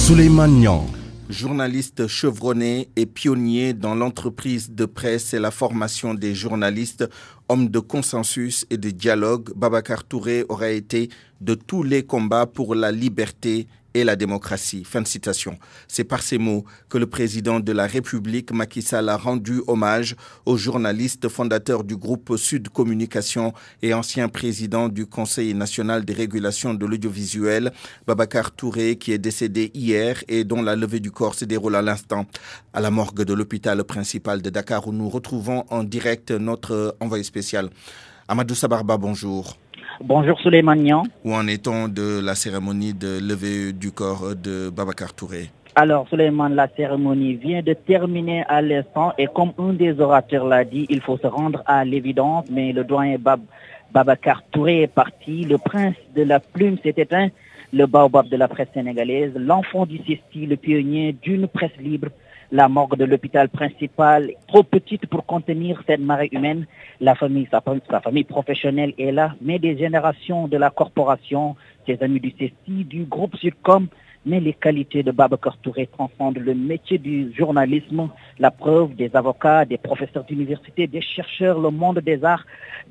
Souleymane Niang. Journaliste chevronné et pionnier dans l'entreprise de presse et la formation des journalistes, homme de consensus et de dialogue, Babacar Touré aurait été de tous les combats pour la liberté et la démocratie. Fin de citation. C'est par ces mots que le président de la République, Macky Sall, a rendu hommage au journaliste fondateur du groupe Sud Communication et ancien président du Conseil national de régulation de l'audiovisuel, Babacar Touré, qui est décédé hier et dont la levée du corps se déroule à l'instant à la morgue de l'hôpital principal de Dakar, où nous retrouvons en direct notre envoyé spécial. Amadou Sabarba, bonjour. Bonjour Souleymane Niang. Où en est-on de la cérémonie de levée du corps de Babacar Touré? Alors Souleymane, la cérémonie vient de terminer à l'instant et comme un des orateurs l'a dit, il faut se rendre à l'évidence, mais le doyen Babacar Touré est parti, le prince de la plume s'est éteint, le baobab de la presse sénégalaise, l'enfant du CESTI, le pionnier d'une presse libre. La morgue de l'hôpital principal, trop petite pour contenir cette marée humaine. La famille, sa famille professionnelle est là, mais des générations de la corporation, ses amis du CESTI, du groupe Sudcom, mais les qualités de Babacar Touré transcendent le métier du journalisme, la preuve des avocats, des professeurs d'université, des chercheurs, le monde des arts,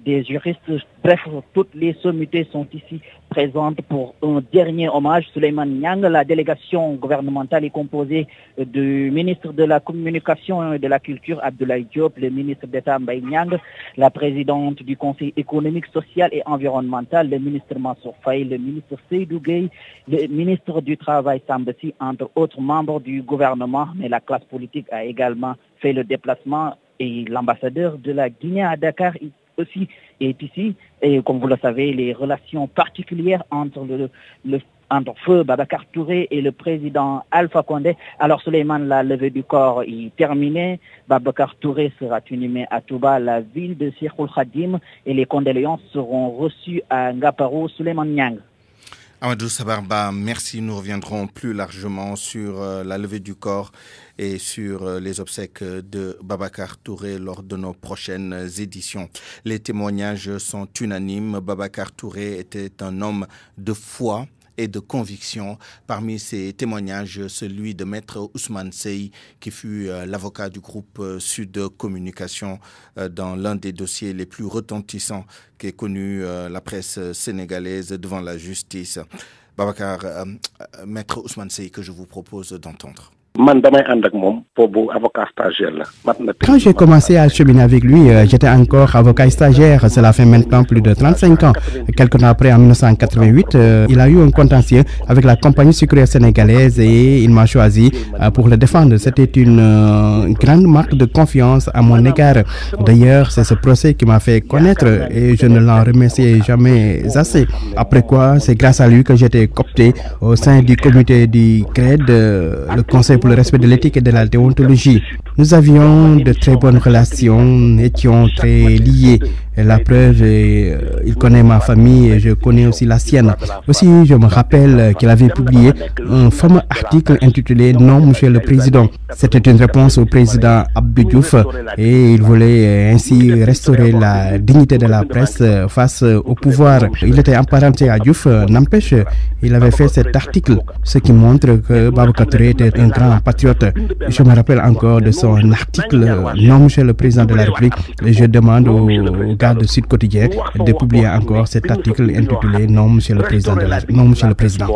des juristes, bref, toutes les sommités sont ici présentes pour un dernier hommage. Souleymane Niang, la délégation gouvernementale est composée du ministre de la Communication et de la Culture, Abdoulaye Diop, le ministre d'État Mbaye Niang, la présidente du Conseil économique, social et environnemental, le ministre Mansour Faye, le ministre Seydou Gueye, le ministre du Travail Sambassi, entre autres membres du gouvernement, mais la classe politique a également fait le déplacement et l'ambassadeur de la Guinée à Dakar aussi est ici. Et comme vous le savez, les relations particulières entre entre feu Babacar Touré et le président Alpha Condé. Alors Souleymane, la levée du corps est terminée. Babacar Touré sera inhumé à Touba, la ville de Cheikhoul Khadim, et les condoléances seront reçues à Ngaparo. Souleymane Niang. Amadou Sabarba, merci. Nous reviendrons plus largement sur la levée du corps et sur les obsèques de Babacar Touré lors de nos prochaines éditions. Les témoignages sont unanimes. Babacar Touré était un homme de foi et de conviction. Parmi ces témoignages, celui de Maître Ousmane Sey, qui fut l'avocat du groupe Sud Communication dans l'un des dossiers les plus retentissants qu'ait connu la presse sénégalaise devant la justice. Babacar, Maître Ousmane Sey, que je vous propose d'entendre. Quand j'ai commencé à cheminer avec lui, j'étais encore avocat stagiaire. Cela fait maintenant plus de 35 ans. Quelques temps après, en 1988, il a eu un contentieux avec la compagnie sucrière sénégalaise et il m'a choisi pour le défendre. C'était une grande marque de confiance à mon égard. D'ailleurs, c'est ce procès qui m'a fait connaître et je ne l'en remercie jamais assez. Après quoi, c'est grâce à lui que j'étais coopté au sein du comité du CRED, le Conseil pour le respect de l'éthique et de la déontologie. Nous avions de très bonnes relations, nous étions très liés. Et la preuve, il connaît ma famille et je connais aussi la sienne. Aussi, je me rappelle qu'il avait publié un fameux article intitulé « Non, Monsieur le Président ». C'était une réponse au président Abdou Diouf et il voulait ainsi restaurer la dignité de la presse face au pouvoir. Il était emparenté à Diouf, n'empêche, il avait fait cet article, ce qui montre que Babacar Touré était un grand patriote. Je me rappelle encore de son article « Non, Monsieur le Président de la République ». Je demande au gars de Sud Quotidien de publier encore cet article intitulé « Non, Monsieur le Président de la République ». Non, Monsieur le Président.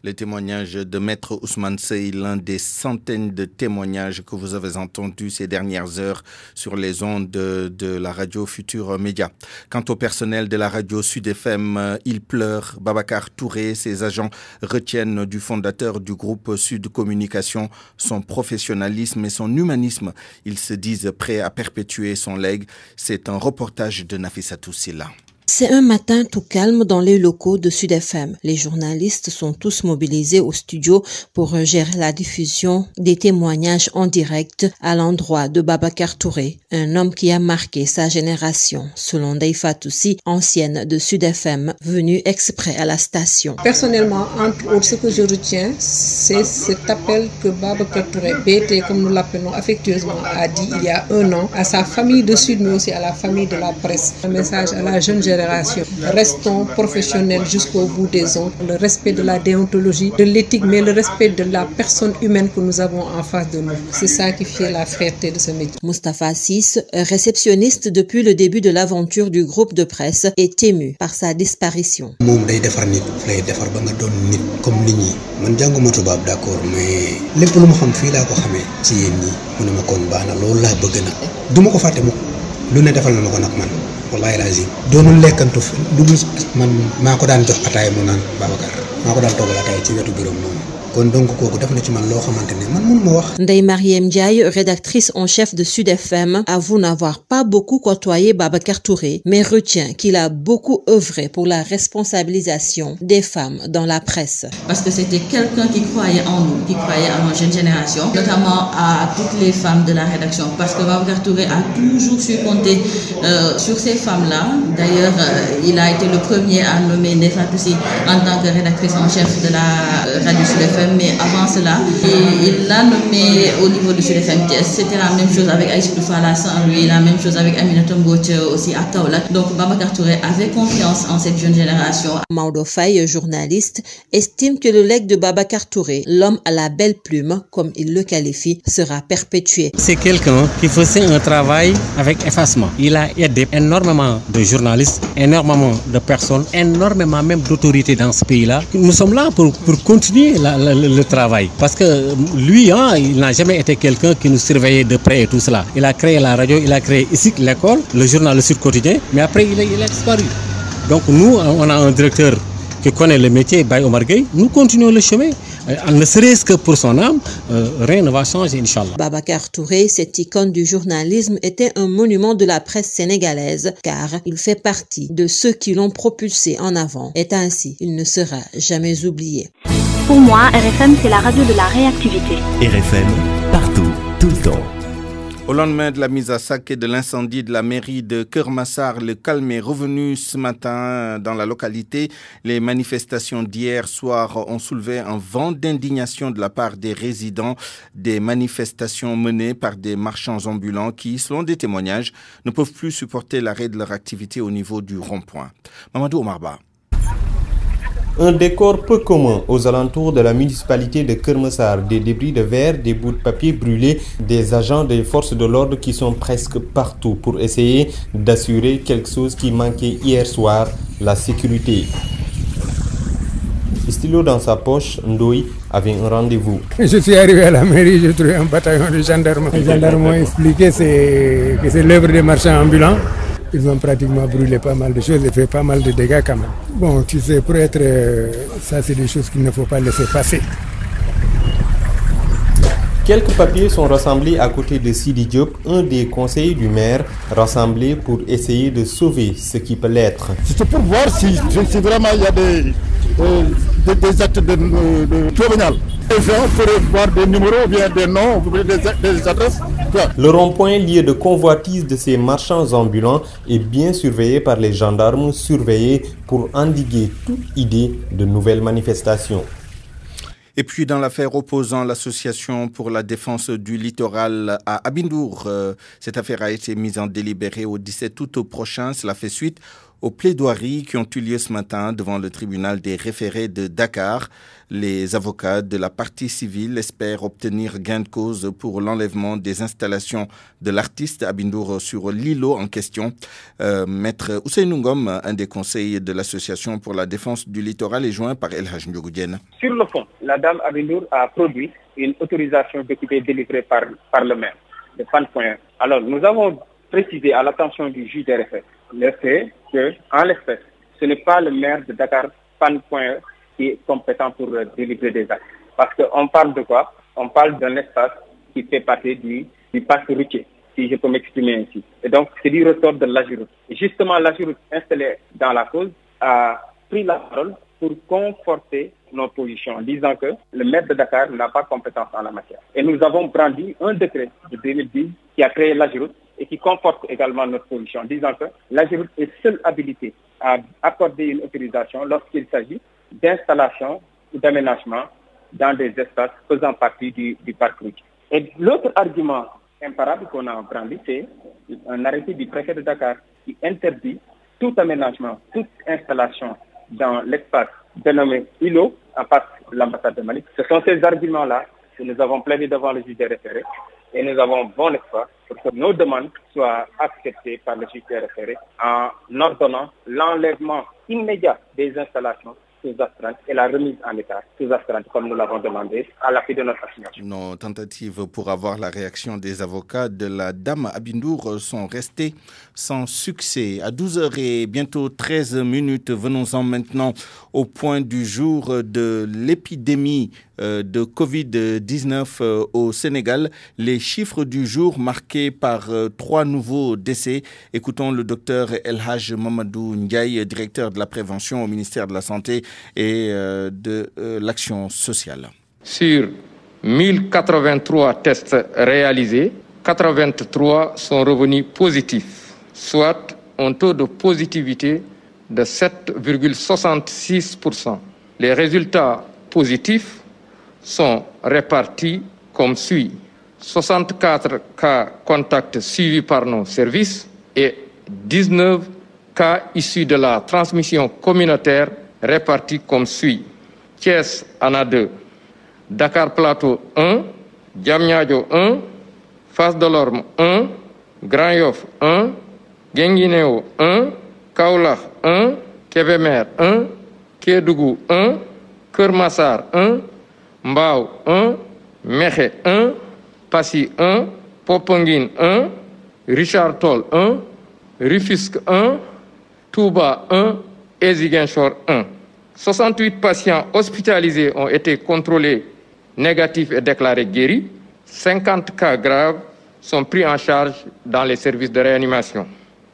Les témoignages de Maître Ousmane Sey, l'un des centaines de témoignages que vous avez entendus ces dernières heures sur les ondes de la radio Futur Média. Quant au personnel de la radio Sud FM, il pleure. Babacar Touré, ses agents retiennent du fondateur du groupe Sud Communication son professionnalisme et son humanisme. Ils se disent prêts à perpétuer son legs. C'est un reportage de Nafissatou Silla. C'est un matin tout calme dans les locaux de Sud FM. Les journalistes sont tous mobilisés au studio pour gérer la diffusion des témoignages en direct à l'endroit de Babacar Touré, un homme qui a marqué sa génération, selon Ndeye Fatou Sy, ancienne de Sud FM, venue exprès à la station. Personnellement, entre autres, ce que je retiens, c'est cet appel que Babacar Touré, BT comme nous l'appelons affectueusement, a dit il y a un an à sa famille de Sud, mais aussi à la famille de la presse. Un message à la jeune génération aberrations. Restons professionnels jusqu'au bout des ongles. Le respect de la déontologie, de l'éthique, mais le respect de la personne humaine que nous avons en face de nous. C'est ça qui fait la fierté de ce métier. Moustapha Ciss, réceptionniste depuis le début de l'aventure du groupe de presse, est ému par sa disparition. man jànguma tubaab d'accord mais lépp lu ma xam fii laa ko xamee ci yéen ñi mu ne ma kon baax na loolu laa bëgg nag du ma ko fàtte mukk lu ne defal na ma ko nag man wallahi lazim doonul lekkantu fi dugul man maa ko daan jox ataay mu naan Babacar maa ko daan toggal ataay ci wetu bureau moom kon donc kooku def na ci man loo xamante ne man mënuma wax. Ndeye Marième Ndiaye, rédactrice en chef de Sud FM, avoue n'avoir pas beaucoup côtoyé Babacar Touré, mais retient qu'il a beaucoup œuvré pour la responsabilisation des femmes dans la presse. Parce que c'était quelqu'un qui croyait en nous, qui croyait en nos jeunes générations, notamment à toutes les femmes de la rédaction, parce que Babacar Touré a toujours su compter sur ces femmes-là. D'ailleurs, il a été le premier à nommer Nefa Toussi en tant que rédactrice en chef de la radio Sud FM. Mais avant cela, il l'a nommé au niveau du Sud FM. C'était la même chose avec Aïssatou Fall à Saint-Louis, la même chose avec Aminata Mbodj aussi à Kaolack. Donc Babacar Touré avait confiance en cette jeune génération. Maodo Faye, journaliste, estime que le legs de Babacar Touré, l'homme à la belle plume, comme il le qualifie, sera perpétué. C'est quelqu'un qui faisait un travail avec effacement. Il a aidé énormément de journalistes, énormément de personnes, énormément même d'autorités dans ce pays-là. Nous sommes là pour continuer le travail. Parce que lui, il n'a jamais été quelqu'un qui nous surveillait de près et tout cela. Il a créé la radio, il a créé ici l'école, le journal Le Sud Quotidien, mais après il a disparu. Donc nous, on a un directeur qui connaît le métier, Baye Omar Gueye. Nous continuons le chemin. Ne serait-ce que pour son âme, rien ne va changer, Inch'Allah. Babacar Touré, cette icône du journalisme, était un monument de la presse sénégalaise, car il fait partie de ceux qui l'ont propulsé en avant. Et ainsi, il ne sera jamais oublié. Pour moi, RFM, c'est la radio de la réactivité. RFM, partout, tout le temps. Au lendemain de la mise à sac et de l'incendie de la mairie de Keur Massar, le calme est revenu ce matin dans la localité. Les manifestations d'hier soir ont soulevé un vent d'indignation de la part des résidents. Des manifestations menées par des marchands ambulants qui, selon des témoignages, ne peuvent plus supporter l'arrêt de leur activité au niveau du rond-point. Mamadou Omarba. Un décor peu commun aux alentours de la municipalité de Keur Massar. Des débris de verre, des bouts de papier brûlés, des agents des forces de l'ordre qui sont presque partout pour essayer d'assurer quelque chose qui manquait hier soir, la sécurité. Stylo dans sa poche, Ndoye avait un rendez-vous. Je suis arrivé à la mairie, j'ai trouvé un bataillon de gendarmes. Les gendarmes m'ont expliqué que c'est l'œuvre des marchands ambulants. Ils ont pratiquement brûlé pas mal de choses et fait pas mal de dégâts quand même. Bon, tu sais, pour être... ça, c'est des choses qu'il ne faut pas laisser passer. Quelques papiers sont rassemblés à côté de Sidi Diop, un des conseillers du maire, rassemblés pour essayer de sauver ce qui peut l'être. C'est pour voir si vraiment il y a des actes de criminels. Les gens pourraient voir des numéros, ou bien des noms, ou bien des adresses. Le rond-point, lieu de convoitise de ces marchands ambulants, est bien surveillé par les gendarmes, surveillés pour endiguer toute idée de nouvelles manifestations. Et puis dans l'affaire opposant l'association pour la défense du littoral à Abindour, cette affaire a été mise en délibéré au 17 août prochain. Cela fait suite aux plaidoiries qui ont eu lieu ce matin devant le tribunal des référés de Dakar. Les avocats de la partie civile espèrent obtenir gain de cause pour l'enlèvement des installations de l'artiste Abindour sur l'îlot en question. Maître Ousseynou Ngom, un des conseils de l'association pour la défense du littoral, est joint par El Hadj Ndiogou. Sur le fond, la dame Abindour a produit une autorisation d'occuper délivrée par le maire de Fann Point. Alors, nous avons précisé à l'attention du juge des référés le fait qu'en l'espèce, ce n'est pas le maire de Dakar Fann Point qui est compétent pour délivrer des actes. Parce qu'on parle de quoi? On parle d'un espace qui fait partie du parc routier, si je peux m'exprimer ainsi. Et donc, c'est du ressort de l'AGIROUTE. Et justement, l'AGIROUTE installé dans la cause a pris la parole pour conforter nos positions, en disant que le maire de Dakar n'a pas compétence en la matière. Et nous avons brandi un décret de 2010 qui a créé l'AGIROUTE et qui conforte également notre position, en disant que l'AGIROUTE est seule habilitée à accorder une autorisation lorsqu'il s'agit d'installation ou d'aménagement dans des espaces faisant partie du parc routier. Et l'autre argument imparable qu'on a brandi, c'est un arrêté du préfet de Dakar qui interdit tout aménagement, toute installation dans l'espace dénommé îlot, en face de l'ambassade de Mali. Ce sont ces arguments-là que nous avons plaidé devant le juge des référés et nous avons bon espoir pour que nos demandes soient acceptées par le juge des référés en ordonnant l'enlèvement immédiat des installations sous astreinte et la remise en état sous astreinte comme nous l'avons demandé à l'appui de notre assignation. Nos tentatives pour avoir la réaction des avocats de la dame Abindour sont restées sans succès. À 12h et bientôt 13 minutes, venons-en maintenant au point du jour de l'épidémie de Covid-19 au Sénégal. Les chiffres du jour marqués par 3 nouveaux décès. Écoutons le docteur El Hadj Mamadou Ndiaye, directeur de la prévention au ministère de la Santé et de l'action sociale. Sur 1083 tests réalisés, 83 sont revenus positifs, soit un taux de positivité de 7,66%. Les résultats positifs sont répartis comme suit. 64 cas contacts suivis par nos services et 19 cas issus de la transmission communautaire répartis comme suit. Thiès en a 2, Dakar Plateau 1, Diamniadio 1, Fass Delorme 1, Grand Yoff 1, Guinguinéo 1, Kaolack 1, Kébémer 1, Kédougou 1, Keur Massar 1, Mbao 1, Mékhé 1, Passy 1, Popenguine 1, Richard Toll 1, Rufisque 1, Touba 1 et Ziguinchor 1. 68 patients hospitalisés ont été contrôlés négatifs et déclarés guéris. 50 cas graves sont pris en charge dans les services de réanimation.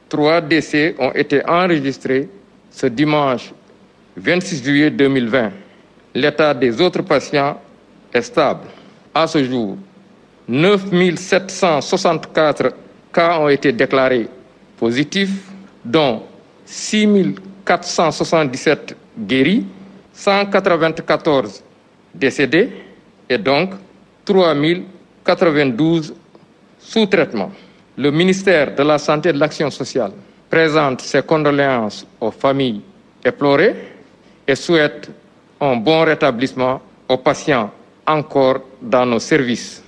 3 décès ont été enregistrés ce dimanche 26 juillet 2020. L'état des autres patients est stable. À ce jour, 9764 cas ont été déclarés positifs, dont 6477 guéris, 194 décédés et donc 3092 sous traitement. Le ministère de la Santé et de l'Action sociale présente ses condoléances aux familles éplorées et souhaite un bon rétablissement aux patients encore dans nos services.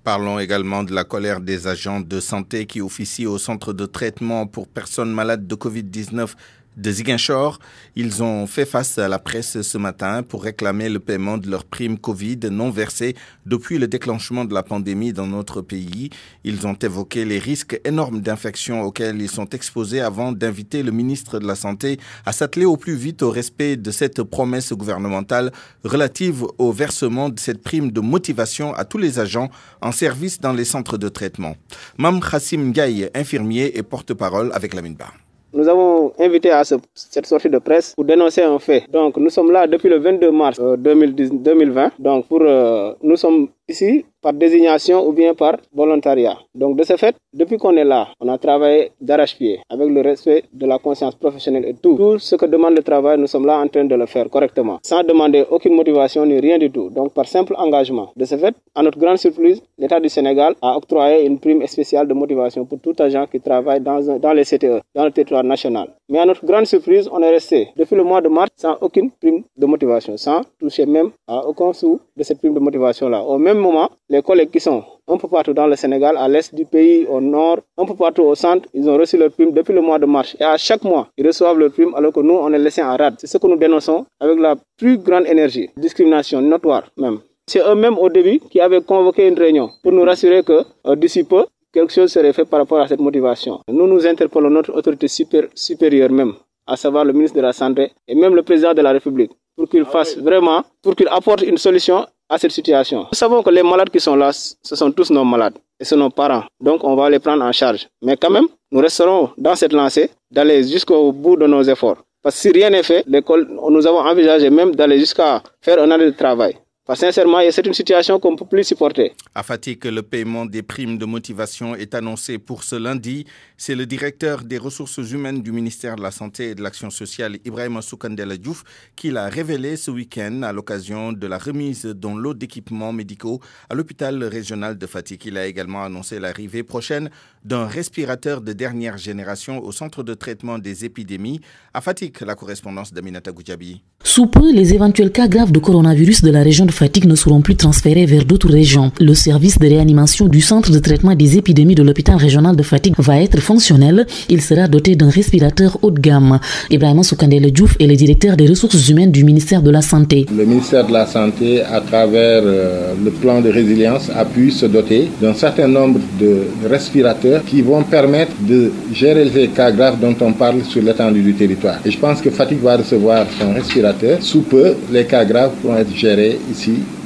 Parlons également de la colère des agents de santé qui officient au centre de traitement pour personnes malades de Covid-19 de Ziguinchor. Ils ont fait face à la presse ce matin pour réclamer le paiement de leurs primes Covid non versées depuis le déclenchement de la pandémie dans notre pays. Ils ont évoqué les risques énormes d'infection auxquels ils sont exposés avant d'inviter le ministre de la Santé à s'atteler au plus vite au respect de cette promesse gouvernementale relative au versement de cette prime de motivation à tous les agents en service dans les centres de traitement. Mam Khassim Ndiaye, infirmier et porte-parole avec Lamine Ba. Nous avons invité à cette sortie de presse pour dénoncer un fait. Donc nous sommes là depuis le 22 mars 2020. Donc nous sommes ici par désignation ou bien par volontariat. Donc de ce fait, depuis qu'on est là, on a travaillé d'arrache-pied avec le respect de la conscience professionnelle et tout. Tout ce que demande le travail, nous sommes là en train de le faire correctement, sans demander aucune motivation ni rien du tout. Donc par simple engagement. De ce fait, à notre grande surprise, l'État du Sénégal a octroyé une prime spéciale de motivation pour tout agent qui travaille dans les CTE, dans le territoire national. Mais à notre grande surprise, on est resté depuis le mois de mars sans aucune prime de motivation, sans toucher même à aucun sou de cette prime de motivation-là. Au même moment, les collègues qui sont un peu partout dans le Sénégal, à l'est du pays, au nord, un peu partout au centre, ils ont reçu leur prime depuis le mois de mars. Et à chaque mois, ils reçoivent leur prime alors que nous, on est laissés en rade. C'est ce que nous dénonçons avec la plus grande énergie. Discrimination notoire même. C'est eux-mêmes au début qui avaient convoqué une réunion pour nous rassurer que d'ici peu, quelque chose serait fait par rapport à cette motivation. Nous interpellons notre autorité supérieure même, à savoir le ministre de la Santé et même le président de la République, pour qu'il fasse vraiment, pour qu'il apporte une solution à cette situation. Nous savons que les malades qui sont là, ce sont tous nos malades et ce sont nos parents. Donc on va les prendre en charge. Mais quand même, nous resterons dans cette lancée d'aller jusqu'au bout de nos efforts. Parce que si rien n'est fait, l'école, nous avons envisagé même d'aller jusqu'à faire un arrêt de travail Parce que sincèrement, c'est une situation qu'on ne peut plus supporter. À Fatick, le paiement des primes de motivation est annoncé pour ce lundi. C'est le directeur des ressources humaines du ministère de la Santé et de l'Action sociale, Ibrahima Soukandela Diouf, qui l'a révélé ce week-end à l'occasion de la remise d'un lot d'équipements médicaux à l'hôpital régional de Fatick. Il a également annoncé l'arrivée prochaine d'un respirateur de dernière génération au centre de traitement des épidémies. À Fatick, la correspondance d'Aminata Goudjabi. Sous peu, les éventuels cas graves de coronavirus de la région de Fatick ne seront plus transférés vers d'autres régions. Le service de réanimation du centre de traitement des épidémies de l'hôpital régional de Fatick va être fonctionnel. Il sera doté d'un respirateur haut de gamme. Ibrahima Soukandela Diouf est le directeur des ressources humaines du ministère de la Santé. Le ministère de la Santé, à travers le plan de résilience, a pu se doter d'un certain nombre de respirateurs qui vont permettre de gérer les cas graves dont on parle sur l'étendue du territoire. Et je pense que Fatick va recevoir son respirateur. Sous peu, les cas graves pourront être gérés ici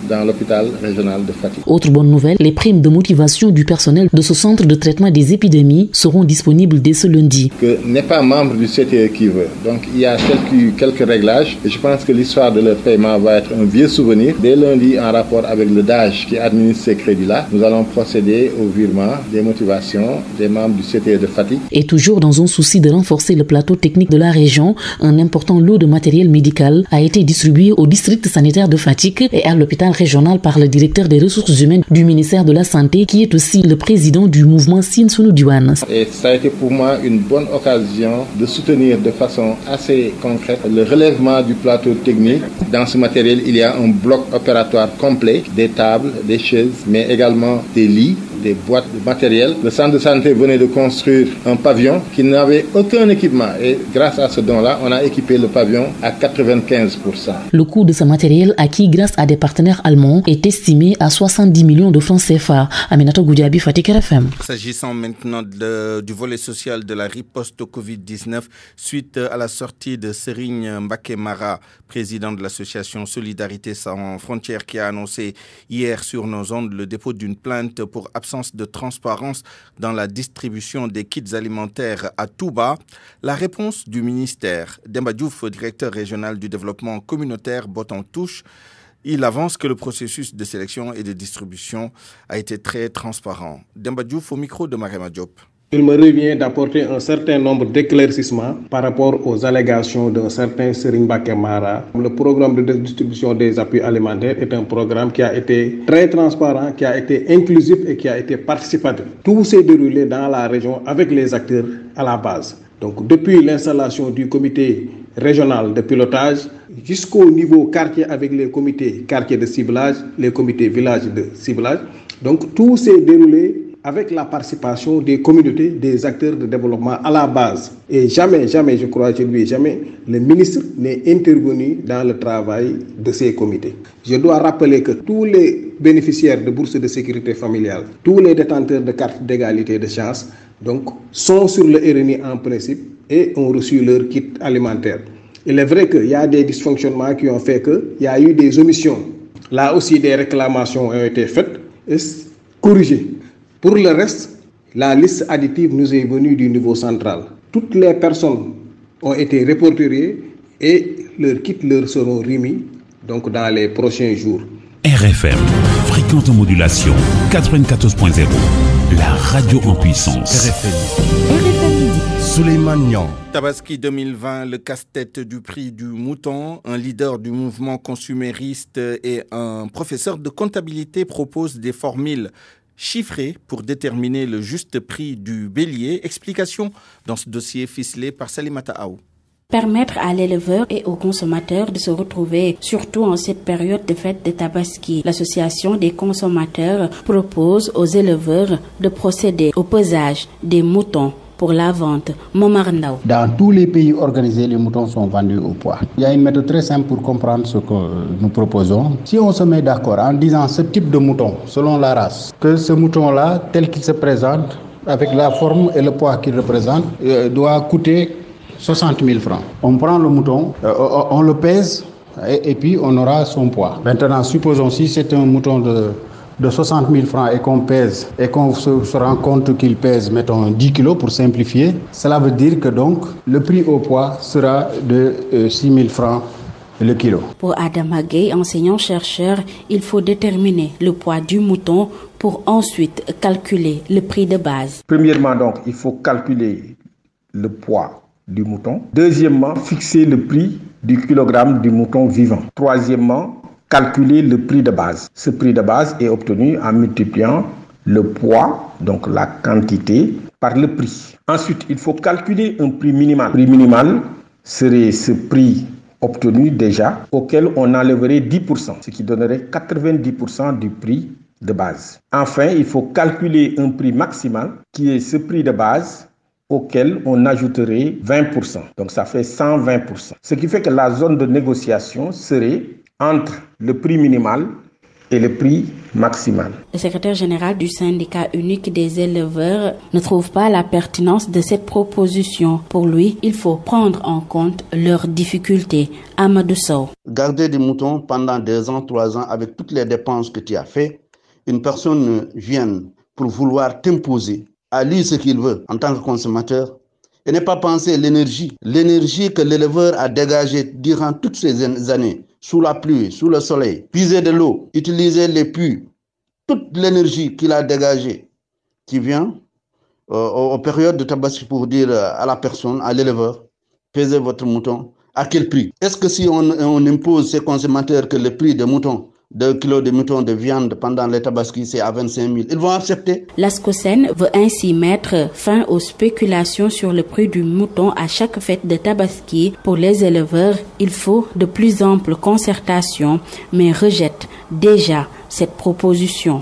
dans l'hôpital régional de Fatick. Autre bonne nouvelle, les primes de motivation du personnel de ce centre de traitement des épidémies seront disponibles dès ce lundi. Que n'est pas membre du CTE qui veut. Donc il y a quelques réglages et je pense que l'histoire de leur paiement va être un vieux souvenir. Dès lundi, en rapport avec le DAGE qui administre ces crédits-là, nous allons procéder au virement des motivations des membres du CTE de Fatick. Et toujours dans un souci de renforcer le plateau technique de la région, un important lot de matériel médical a été distribué au district sanitaire de Fatick et à l'hôpital régional par le directeur des ressources humaines du ministère de la Santé, qui est aussi le président du mouvement Sine Sunu Diwan. Et ça a été pour moi une bonne occasion de soutenir de façon assez concrète le relèvement du plateau technique. Dans ce matériel, il y a un bloc opératoire complet, des tables, des chaises, mais également des lits, des boîtes de matériel. Le centre de santé venait de construire un pavillon qui n'avait aucun équipement et grâce à ce don-là, on a équipé le pavillon à 95%. Le coût de ce matériel acquis grâce à des partenaires allemands est estimé à 70 millions de francs CFA. Aminato Goudjabi, Fatick RFM. S'agissant maintenant du volet social de la riposte au Covid-19, suite à la sortie de Serigne Mbacké Mara, président de l'association Solidarité sans frontières, qui a annoncé hier sur nos ondes le dépôt d'une plainte pour absence de transparence dans la distribution des kits alimentaires à Touba. La réponse du ministère, Demba Diouf, directeur régional du développement communautaire, botte en touche. Il avance que le processus de sélection et de distribution a été très transparent. Demba Diouf au micro de Mariama Diop. Il me revient d'apporter un certain nombre d'éclaircissements par rapport aux allégations d'un certain Serigne Mbacké Mara. Le programme de distribution des appuis alimentaires est un programme qui a été très transparent, qui a été inclusif et qui a été participatif. Tout s'est déroulé dans la région avec les acteurs à la base. Donc depuis l'installation du comité régional de pilotage jusqu'au niveau quartier avec les comités quartier de ciblage, les comités villages de ciblage. Donc tout s'est déroulé avec la participation des communautés, des acteurs de développement à la base. Et jamais, je crois, jamais, le ministre n'est intervenu dans le travail de ces comités. Je dois rappeler que tous les bénéficiaires de bourses de sécurité familiale, tous les détenteurs de cartes d'égalité de chance, donc, sont sur le RNI en principe et ont reçu leur kit alimentaire. Il est vrai qu'il y a des dysfonctionnements qui ont fait qu'il y a eu des omissions. Là aussi, des réclamations ont été faites et corrigées. Pour le reste, la liste additive nous est venue du niveau central. Toutes les personnes ont été répertoriées et leurs kits leur seront remis donc dans les prochains jours. RFM, fréquente modulation 94.0, la radio en puissance. RFM Souleymane Niang. Tabaski 2020, le casse-tête du prix du mouton. Un leader du mouvement consumériste et un professeur de comptabilité proposent des formules chiffrées pour déterminer le juste prix du bélier. Explication dans ce dossier ficelé par Salimata Aou. Permettre à l'éleveur et aux consommateurs de se retrouver, surtout en cette période de fête de Tabaski. L'association des consommateurs propose aux éleveurs de procéder au pesage des moutons pour la vente. Momar Ndao. Dans tous les pays organisés, les moutons sont vendus au poids. Il y a une méthode très simple pour comprendre ce que nous proposons. Si on se met d'accord en disant ce type de mouton, selon la race, que ce mouton-là, tel qu'il se présente, avec la forme et le poids qu'il représente, doit coûter 60 000 francs. On prend le mouton, on le pèse et puis on aura son poids. Maintenant, supposons si c'est un mouton de 60 000 francs et qu'on pèse et qu'on se rend compte qu'il pèse, mettons, 10 kilos pour simplifier, cela veut dire que donc le prix au poids sera de 6 000 francs le kilo. Pour Adam Agay, enseignant-chercheur, il faut déterminer le poids du mouton pour ensuite calculer le prix de base. Premièrement, donc, il faut calculer le poids du mouton. Deuxièmement, fixer le prix du kilogramme du mouton vivant. Troisièmement, calculer le prix de base. Ce prix de base est obtenu en multipliant le poids, donc la quantité, par le prix. Ensuite, il faut calculer un prix minimal. Le prix minimal serait ce prix obtenu déjà, auquel on enlèverait 10%, ce qui donnerait 90% du prix de base. Enfin, il faut calculer un prix maximal, qui est ce prix de base, auquel on ajouterait 20%. Donc ça fait 120%. Ce qui fait que la zone de négociation serait entre le prix minimal et le prix maximal. Le secrétaire général du syndicat unique des éleveurs ne trouve pas la pertinence de cette proposition. Pour lui, il faut prendre en compte leurs difficultés. Amadou Sow. Garder des moutons pendant 2 ans, 3 ans, avec toutes les dépenses que tu as fait, une personne vient pour vouloir t'imposer à lui ce qu'il veut en tant que consommateur et ne pas penser l'énergie que l'éleveur a dégagée durant toutes ces années, sous la pluie, sous le soleil, puiser de l'eau, utiliser les puits, toute l'énergie qu'il a dégagée, qui vient aux périodes de tabaski pour dire à la personne, à l'éleveur, pesez votre mouton, à quel prix? Est-ce que si on impose ces consommateurs que le prix des moutons, 2 kilos de mouton de viande pendant les tabaski, c'est à 25 000. Ils vont accepter. L'ASCOSEN veut ainsi mettre fin aux spéculations sur le prix du mouton à chaque fête de tabaski. Pour les éleveurs, il faut de plus amples concertations, mais rejette déjà cette proposition.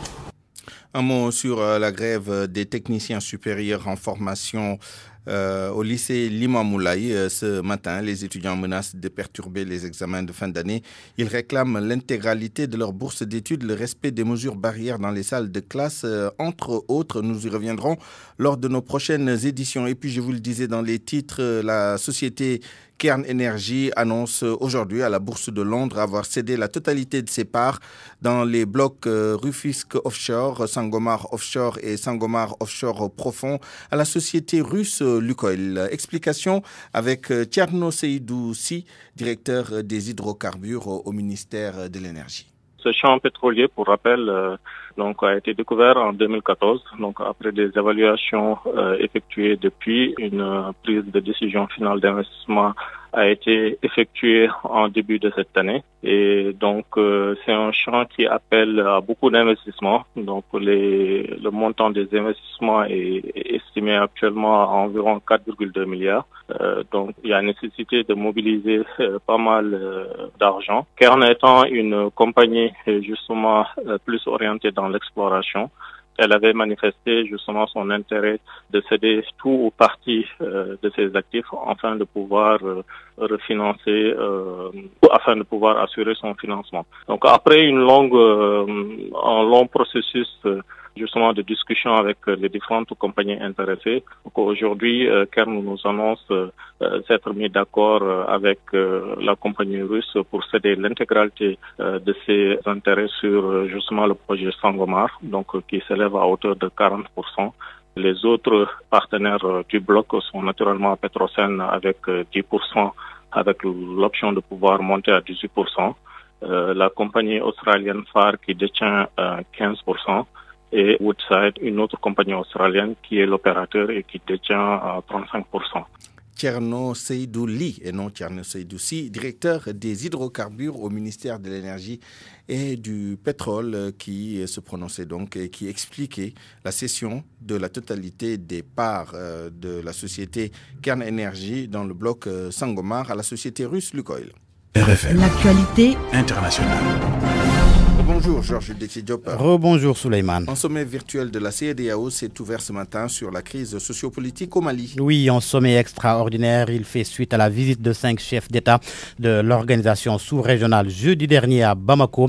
Un mot sur la grève des techniciens supérieurs en formation au lycée Limamoulaye. Ce matin, les étudiants menacent de perturber les examens de fin d'année. Ils réclament l'intégralité de leur bourse d'études, le respect des mesures barrières dans les salles de classe, entre autres. Nous y reviendrons lors de nos prochaines éditions. Et puis, je vous le disais dans les titres, la société Cairn Energy annonce aujourd'hui à la Bourse de Londres avoir cédé la totalité de ses parts dans les blocs Rufisque Offshore, Sangomar Offshore et Sangomar Offshore Profond à la société russe Lukoil. Explication avec Tierno Seydou-Si, directeur des hydrocarbures au ministère de l'Énergie. Ce champ pétrolier, pour rappel, a été découvert en 2014. Donc, après des évaluations effectuées depuis, une prise de décision finale d'investissement a été effectuée en début de cette année. Et donc, c'est un champ qui appelle à beaucoup d'investissements. Donc, le montant des investissements est estimé actuellement à environ 4,2 milliards. Donc, il y a nécessité de mobiliser pas mal d'argent. Cairn étant une compagnie justement plus orientée dans l'exploration, elle avait manifesté justement son intérêt de céder tout ou partie de ses actifs afin de pouvoir refinancer, afin de pouvoir assurer son financement. Donc après un long processus justement de discussion avec les différentes compagnies intéressées. Donc aujourd'hui, Cairn nous annonce s'être mis d'accord avec la compagnie russe pour céder l'intégralité de ses intérêts sur justement le projet Sangomar, donc qui s'élève à hauteur de 40%. Les autres partenaires du bloc sont naturellement Petrosen avec 10%, avec l'option de pouvoir monter à 18%. La compagnie australienne Phare qui détient 15%. Et Woodside, une autre compagnie australienne qui est l'opérateur et qui détient 35%. Tierno Seydou-Li et non Tierno Seydou-Si, directeur des hydrocarbures au ministère de l'Énergie et du Pétrole, qui se prononçait donc et qui expliquait la cession de la totalité des parts de la société Cairn Energy dans le bloc Sangomar à la société russe Lukoil. RFM. L'actualité internationale. Bonjour Georges Détidiop. Rebonjour Souleymane. Un sommet virtuel de la CEDEAO s'est ouvert ce matin sur la crise sociopolitique au Mali. Oui, un sommet extraordinaire. Il fait suite à la visite de 5 chefs d'État de l'organisation sous-régionale jeudi dernier à Bamako.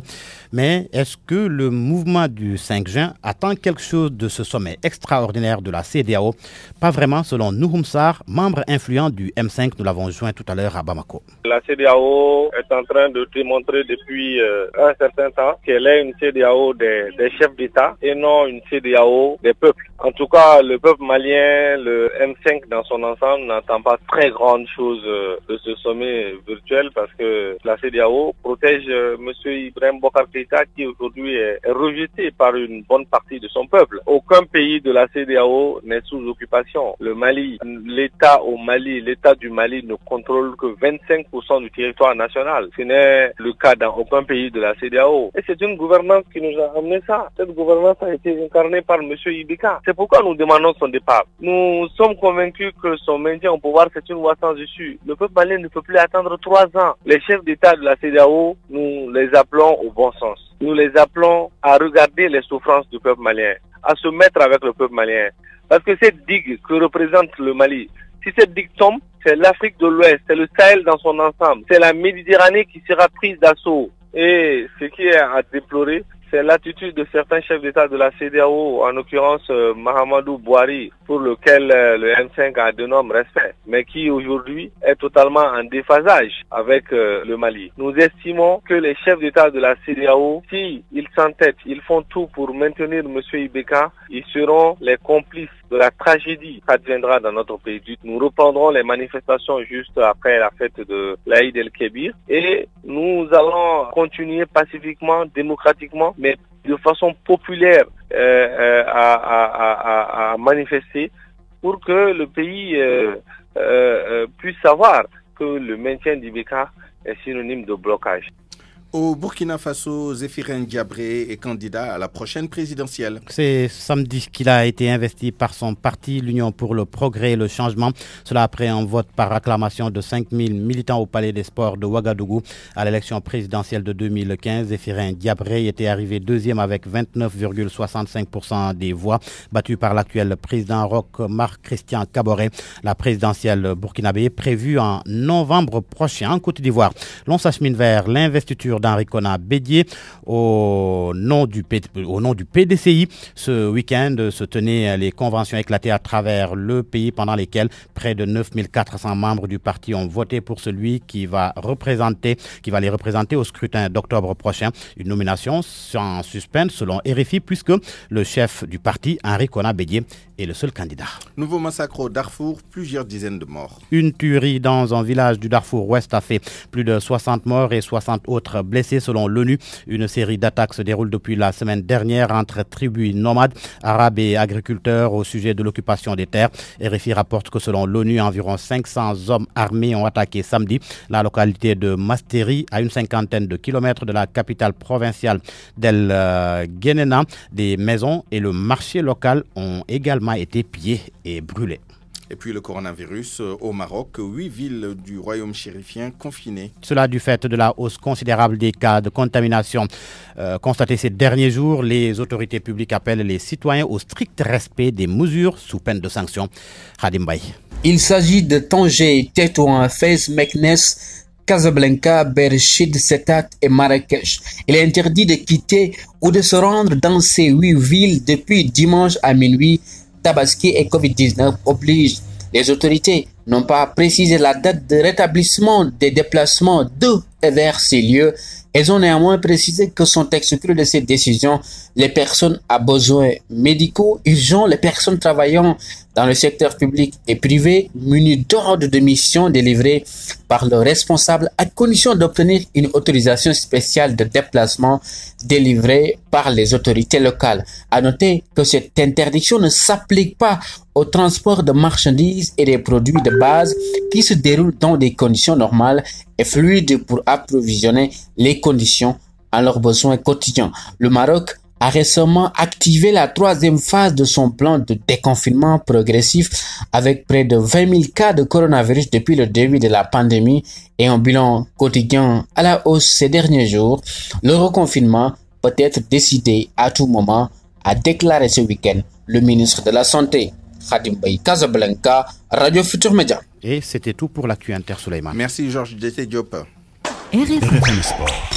Mais est-ce que le mouvement du 5 juin attend quelque chose de ce sommet extraordinaire de la CEDEAO? Pas vraiment, selon Nouhoum Sarr, membre influent du M5. Nous l'avons joint tout à l'heure à Bamako. La CEDEAO est en train de démontrer depuis un certain temps qu'elle est une CEDEAO des chefs d'État et non une CEDEAO des peuples. En tout cas, le peuple malien, le M5 dans son ensemble, n'entend pas très grande chose de ce sommet virtuel parce que la CEDEAO protège M. Ibrahim Boubacar Keïta qui aujourd'hui est rejeté par une bonne partie de son peuple. Aucun pays de la CEDEAO n'est sous occupation. Le Mali, l'État du Mali ne contrôle que 25% du territoire national. Ce n'est le cas dans aucun pays de la CEDEAO. Et c'est une gouvernance qui nous a amené ça. Cette gouvernance a été incarnée par M. Ibeka. C'est pourquoi nous demandons son départ. Nous sommes convaincus que son maintien au pouvoir, c'est une loi sans issue. Le peuple malien ne peut plus attendre 3 ans. Les chefs d'État de la CEDEAO, nous les appelons au bon sens. Nous les appelons à regarder les souffrances du peuple malien, à se mettre avec le peuple malien. Parce que cette digue que représente le Mali, si cette digue tombe, c'est l'Afrique de l'Ouest, c'est le Sahel dans son ensemble, c'est la Méditerranée qui sera prise d'assaut. Et ce qui est à déplorer, c'est l'attitude de certains chefs d'État de la CEDEAO, en l'occurrence Mahamadou Bouhari, pour lequel le M5 a d'énormes respect, mais qui aujourd'hui est totalement en déphasage avec le Mali. Nous estimons que les chefs d'État de la CEDEAO, s'ils s'entêtent, ils font tout pour maintenir M. Ibeka, ils seront les complices de la tragédie qui adviendra dans notre pays. Nous reprendrons les manifestations juste après la fête de l'Aïd el-Kébir et nous allons continuer pacifiquement, démocratiquement, mais de façon populaire à manifester pour que le pays puisse savoir que le maintien d'Ibeka est synonyme de blocage. Au Burkina Faso, Zéphirin Diabré est candidat à la prochaine présidentielle. C'est samedi qu'il a été investi par son parti, l'Union pour le progrès et le changement. Cela après un vote par acclamation de 5000 militants au Palais des Sports de Ouagadougou. À l'élection présidentielle de 2015, Zéphirin Diabré était arrivé deuxième avec 29,65% des voix, battu par l'actuel président Roch Marc Christian Kaboré. La présidentielle burkinabé prévue en novembre prochain en Côte d'Ivoire. L'on s'achemine vers l'investiture d'Henri-Konan Bédié au nom du PDCI. Ce week-end se tenaient les conventions éclatées à travers le pays pendant lesquelles près de 9400 membres du parti ont voté pour celui qui va les représenter au scrutin d'octobre prochain. Une nomination sans suspense selon RFI puisque le chef du parti, Henri-Konan Bédié, est le seul candidat. Nouveau massacre au Darfour, plusieurs dizaines de morts. Une tuerie dans un village du Darfour Ouest a fait plus de 60 morts et 60 autres blessés selon l'ONU. Une série d'attaques se déroule depuis la semaine dernière entre tribus nomades, arabes et agriculteurs au sujet de l'occupation des terres. RFI rapporte que selon l'ONU, environ 500 hommes armés ont attaqué samedi la localité de Masteri, à une 50aine de kilomètres de la capitale provinciale d'El Guénéna. Des maisons et le marché local ont également été pillés et brûlés. Et puis le coronavirus au Maroc, 8 villes du royaume chérifien confinées. Cela du fait de la hausse considérable des cas de contamination constatés ces derniers jours. Les autorités publiques appellent les citoyens au strict respect des mesures sous peine de sanctions. Khadim Baye. Il s'agit de Tanger, Tétouan, Fès, Meknes, Casablanca, Berchid, Setat et Marrakech. Il est interdit de quitter ou de se rendre dans ces 8 villes depuis dimanche à minuit. Tabaski et Covid-19 obligent. Les autorités n'ont pas précisé la date de rétablissement des déplacements de et vers ces lieux. Elles ont néanmoins précisé que sont exclues de cette décision les personnes à besoins médicaux urgents, les personnes travaillant dans le secteur public et privé, munies d'ordre de mission délivrés par le responsable à condition d'obtenir une autorisation spéciale de déplacement délivrée par les autorités locales. À noter que cette interdiction ne s'applique pas au transport de marchandises et des produits de base qui se déroulent dans des conditions normales et fluides pour approvisionner les conditions à leurs besoins quotidiens. Le Maroc a récemment activé la 3e phase de son plan de déconfinement progressif avec près de 20 000 cas de coronavirus depuis le début de la pandémie et un bilan quotidien à la hausse ces derniers jours. Le reconfinement peut être décidé à tout moment, a déclaré ce week-end le ministre de la Santé. Khadim Baye, Casablanca, Radio Futur Média. Et c'était tout pour l'actu Inter Souleymane. Merci Georges Dété Diop. RFM Sport.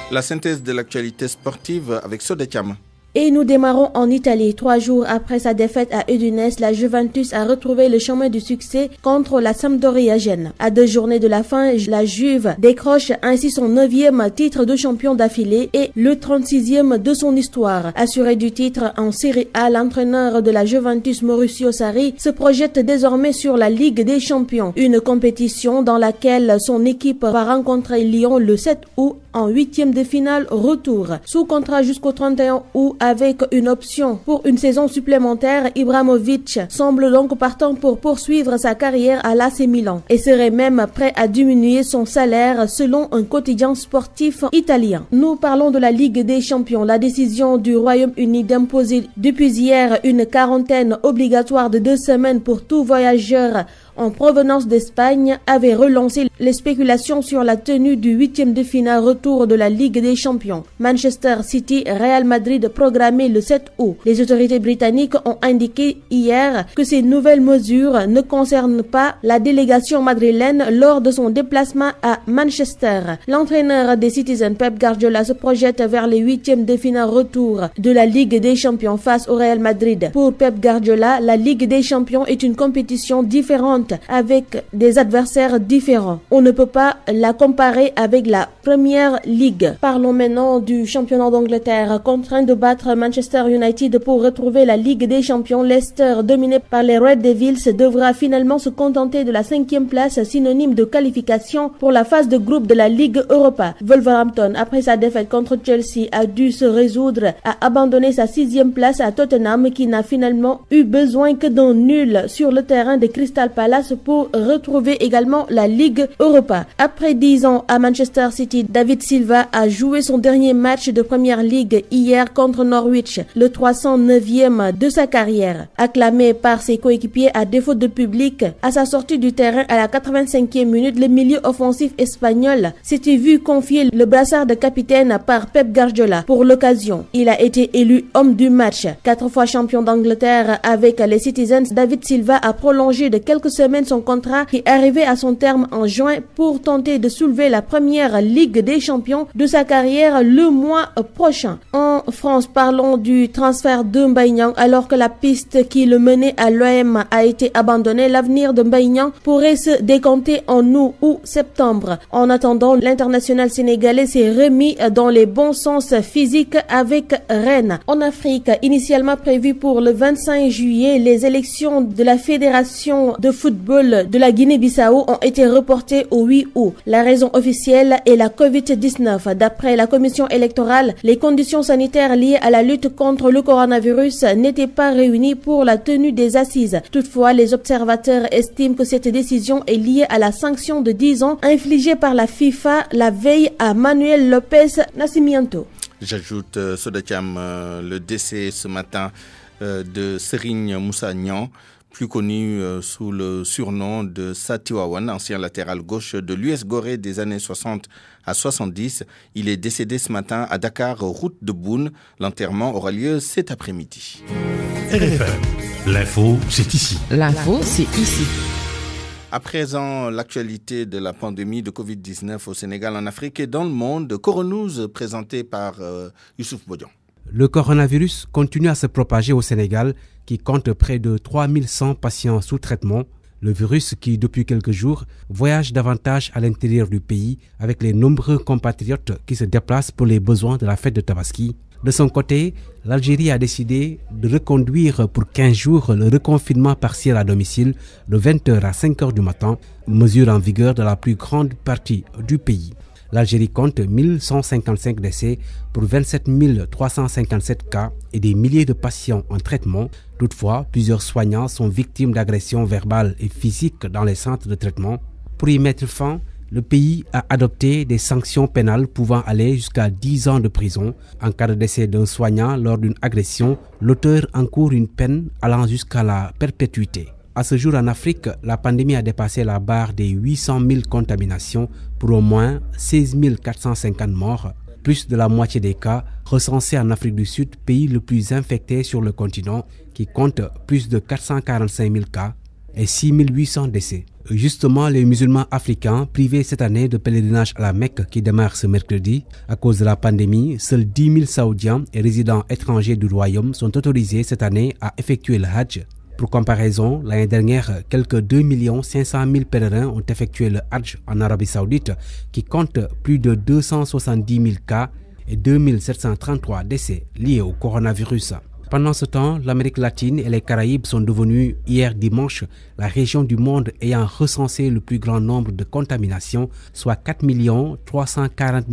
La synthèse de l'actualité sportive avec Sodetiam. Et nous démarrons en Italie. 3 jours après sa défaite à Udinese, la Juventus a retrouvé le chemin du succès contre la Sampdoria Gênes. À 2 journées de la fin, la Juve décroche ainsi son 9e titre de champion d'affilée et le 36e de son histoire. Assuré du titre en Serie A, l'entraîneur de la Juventus, Maurizio Sarri, se projette désormais sur la Ligue des Champions, une compétition dans laquelle son équipe va rencontrer Lyon le 7 août en 8e de finale retour. Sous contrat jusqu'au 31 août avec une option pour une saison supplémentaire, Ibrahimovic semble donc partant pour poursuivre sa carrière à l'AC Milan et serait même prêt à diminuer son salaire selon un quotidien sportif italien. Nous parlons de la Ligue des Champions. La décision du Royaume-Uni d'imposer depuis hier une quarantaine obligatoire de 2 semaines pour tout voyageur en provenance d'Espagne avait relancé les spéculations sur la tenue du 8e de finale retour de la Ligue des Champions. Manchester City, Real Madrid programmé le 7 août. Les autorités britanniques ont indiqué hier que ces nouvelles mesures ne concernent pas la délégation madrilène lors de son déplacement à Manchester. L'entraîneur des Citizens, Pep Guardiola, se projette vers les 8e de finale retour de la Ligue des Champions face au Real Madrid. Pour Pep Guardiola, la Ligue des Champions est une compétition différente avec des adversaires différents. On ne peut pas la comparer avec la Première Ligue. Parlons maintenant du championnat d'Angleterre. Contraint de battre Manchester United pour retrouver la Ligue des Champions, Leicester, dominé par les Red Devils, devra finalement se contenter de la 5e place, synonyme de qualification pour la phase de groupe de la Ligue Europa. Wolverhampton, après sa défaite contre Chelsea, a dû se résoudre à abandonner sa 6e place à Tottenham, qui n'a finalement eu besoin que d'un nul sur le terrain de Crystal Palace pour retrouver également la Ligue Europa. Après 10 ans à Manchester City, David Silva a joué son dernier match de Première Ligue hier contre Norwich, le 309e de sa carrière. Acclamé par ses coéquipiers à défaut de public, à sa sortie du terrain à la 85e minute, le milieu offensif espagnol s'était vu confier le brassard de capitaine par Pep Guardiola. Pour l'occasion, il a été élu homme du match. 4 fois champion d'Angleterre avec les Citizens, David Silva a prolongé de quelques semaines son contrat qui arrivait à son terme en juin pour tenter de soulever la première Ligue des Champions de sa carrière le mois prochain. En France, parlons du transfert de Mbaye Niang. Alors que la piste qui le menait à l'OM a été abandonnée, l'avenir de Mbaye Niang pourrait se décompter en août ou septembre. En attendant, l'international sénégalais s'est remis dans les bons sens physiques avec Rennes. En Afrique, initialement prévu pour le 25 juillet, les élections de la Fédération de football de la Guinée-Bissau ont été reportées au 8 août. La raison officielle est la Covid-19. D'après la commission électorale, les conditions sanitaires liées à la lutte contre le coronavirus n'étaient pas réunies pour la tenue des assises. Toutefois, les observateurs estiment que cette décision est liée à la sanction de 10 ans infligée par la FIFA la veille à Manuel Lopez Nascimento. J'ajoute, Sodatiam, le décès ce matin de Serigne Moussa Niang, plus connu sous le surnom de Satiwawan, ancien latéral gauche de l'US Gorée des années 60 à 70. Il est décédé ce matin à Dakar, route de Boune. L'enterrement aura lieu cet après-midi. RFM, l'info, c'est ici. L'info, c'est ici. À présent, l'actualité de la pandémie de Covid-19 au Sénégal, en Afrique et dans le monde. Coronews présenté par Youssouf Bodian. Le coronavirus continue à se propager au Sénégal, qui compte près de 3100 patients sous traitement. Le virus qui, depuis quelques jours, voyage davantage à l'intérieur du pays avec les nombreux compatriotes qui se déplacent pour les besoins de la fête de Tabaski. De son côté, l'Algérie a décidé de reconduire pour 15 jours le reconfinement partiel à domicile de 20h à 5h du matin, mesure en vigueur dans la plus grande partie du pays. L'Algérie compte 1155 décès pour 27 357 cas et des milliers de patients en traitement. Toutefois, plusieurs soignants sont victimes d'agressions verbales et physiques dans les centres de traitement. Pour y mettre fin, le pays a adopté des sanctions pénales pouvant aller jusqu'à 10 ans de prison. En cas de décès d'un soignant lors d'une agression, l'auteur encourt une peine allant jusqu'à la perpétuité. À ce jour en Afrique, la pandémie a dépassé la barre des 800 000 contaminations pour au moins 16 450 morts. Plus de la moitié des cas recensés en Afrique du Sud, pays le plus infecté sur le continent, qui compte plus de 445 000 cas. et 6800 décès. Justement, les musulmans africains privés cette année de pèlerinage à la Mecque qui démarre ce mercredi à cause de la pandémie, seuls 10 000 Saoudiens et résidents étrangers du royaume sont autorisés cette année à effectuer le Hajj. Pour comparaison, l'année dernière, quelques 2 500 000 pèlerins ont effectué le Hajj en Arabie Saoudite qui compte plus de 270 000 cas et 2 733 décès liés au coronavirus. Pendant ce temps, l'Amérique latine et les Caraïbes sont devenus hier dimanche la région du monde ayant recensé le plus grand nombre de contaminations, soit 4 340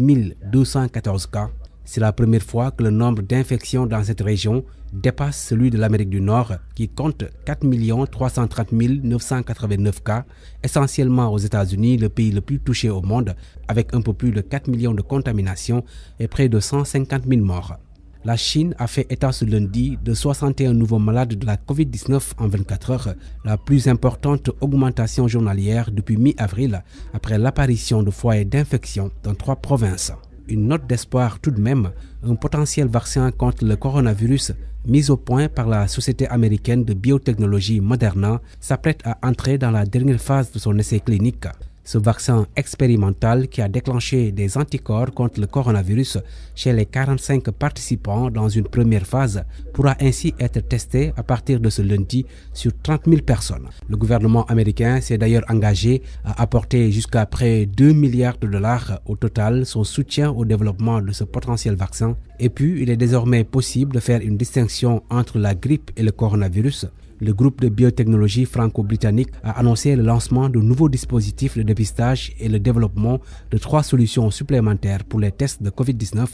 214 cas. C'est la première fois que le nombre d'infections dans cette région dépasse celui de l'Amérique du Nord qui compte 4 330 989 cas, essentiellement aux États-Unis, le pays le plus touché au monde, avec un peu plus de 4 millions de contaminations et près de 150 000 morts. La Chine a fait état ce lundi de 61 nouveaux malades de la Covid-19 en 24 heures, la plus importante augmentation journalière depuis mi-avril après l'apparition de foyers d'infection dans 3 provinces. Une note d'espoir tout de même, un potentiel vaccin contre le coronavirus mis au point par la société américaine de biotechnologie Moderna s'apprête à entrer dans la dernière phase de son essai clinique. Ce vaccin expérimental qui a déclenché des anticorps contre le coronavirus chez les 45 participants dans une première phase pourra ainsi être testé à partir de ce lundi sur 30 000 personnes. Le gouvernement américain s'est d'ailleurs engagé à apporter jusqu'à près 2 milliards de dollars au total son soutien au développement de ce potentiel vaccin. Et puis, il est désormais possible de faire une distinction entre la grippe et le coronavirus. Le groupe de biotechnologie franco-britannique a annoncé le lancement de nouveaux dispositifs de dépistage et le développement de 3 solutions supplémentaires pour les tests de Covid-19.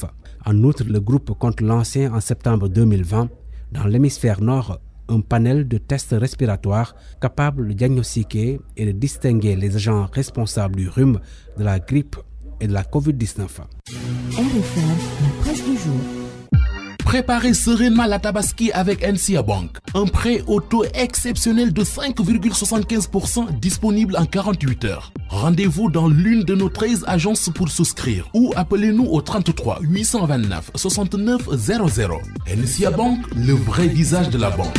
En outre, le groupe compte lancer en septembre 2020, dans l'hémisphère nord, un panel de tests respiratoires capable de diagnostiquer et de distinguer les agents responsables du rhume, de la grippe et de la Covid-19. RFM, la presse du jour. Préparez sereinement la Tabaski avec NCA Bank. Un prêt au taux exceptionnel de 5,75% disponible en 48 heures. Rendez-vous dans l'une de nos 13 agences pour souscrire ou appelez-nous au 33 829 69 00. NCA Bank, le vrai visage de la banque.